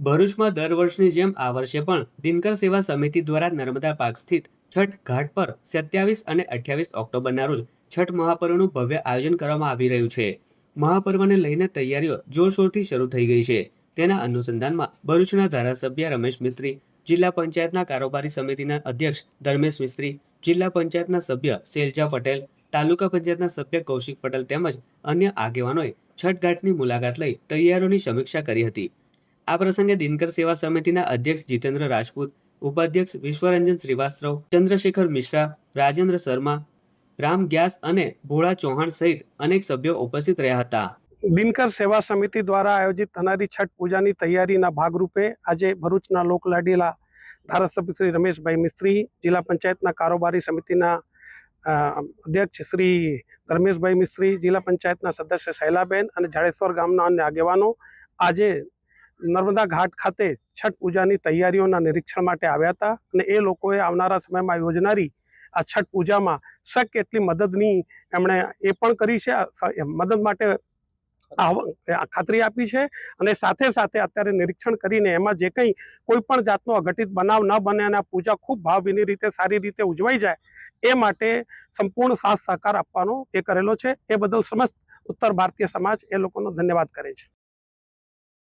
ભરૂચમાં દર વર્ષની જેમ આ વર્ષે પણ દિનકર સેવા સમિતિ દ્વારા નર્મદા પાર્ક સ્થિત છઠ ઘાટ પર 27 અને 28 ઓક્ટોબરના રોજ છઠ મહાપર્વનું ભવ્ય આયોજન કરવામાં આવી રહ્યું છે। મહાપર્વને લઈને તૈયારીઓ જોરશોરથી શરૂ થઈ ગઈ છે। તેના અનુસંધાનમાં ભરૂચના ધારાસભ્ય રમેશ મિસ્ત્રી, જિલ્લા પંચાયતના કારોબારી સમિતિના અધ્યક્ષ ધર્મેશ મિસ્ત્રી, જિલ્લા પંચાયતના સભ્ય શૈલજા પટેલ, તાલુકા પંચાયતના સભ્ય કૌશિક પટેલ તેમજ અન્ય આગેવાનોએ છઠ ઘાટની મુલાકાત લઈ તૈયારીઓની સમીક્ષા કરી હતી। આ પ્રસંગે દિનકર સેવા સમિતિના અધ્યક્ષ જીતેન્દ્ર રાજપૂત, ઉપાધ્યક્ષ વિશ્વરંજન શ્રીવાસ્તવ, ચંદ્રશેખર મિશ્રા, રાજેન્દ્ર શર્મા, રામ ગ્યાસ અને ભોળા ચૌહાણ સહિત અનેક સભ્યો ઉપસ્થિત રહ્યા હતા। દિનકર સેવા સમિતિ દ્વારા આયોજિત થનારી છઠ પૂજાની તૈયારીના ભાગરૂપે આજે ભરૂચના લોકલાડીલા ધારાસભ્ય શ્રી રમેશભાઈ મિસ્ત્રી, જિલ્લા પંચાયતના કારોબારી સમિતિના અધ્યક્ષ શ્રી ધર્મેશભાઈ મિસ્ત્રી, જિલ્લા પંચાયતના સદસ્ય શૈલાબેન અને જાડેશ્વર ગામના અન્ય આગેવાનો આજે નર્મદા ઘાટ ખાતે છઠ પૂજાની તૈયારીઓના નિરીક્ષણ માટે આવ્યા હતા અને એ લોકોએ આવનારા સમયમાં યોજનારી આ છઠ પૂજામાં શક્ય એટલી મદદની એમણે એ પણ કરી છે, મદદ માટે ખાતરી આપી છે અને સાથે સાથે અત્યારે નિરીક્ષણ કરીને એમાં જે કંઈ કોઈ પણ જાતનો અઘટિત બનાવ ન બને અને આ પૂજા ખૂબ ભાવભીની રીતે સારી રીતે ઉજવાઈ જાય એ માટે સંપૂર્ણ સાથ સહકાર આપવાનો એ કરેલો છે। એ બદલ સમસ્ત ઉત્તર ભારતીય સમાજ એ લોકોનો ધન્યવાદ કરે છે।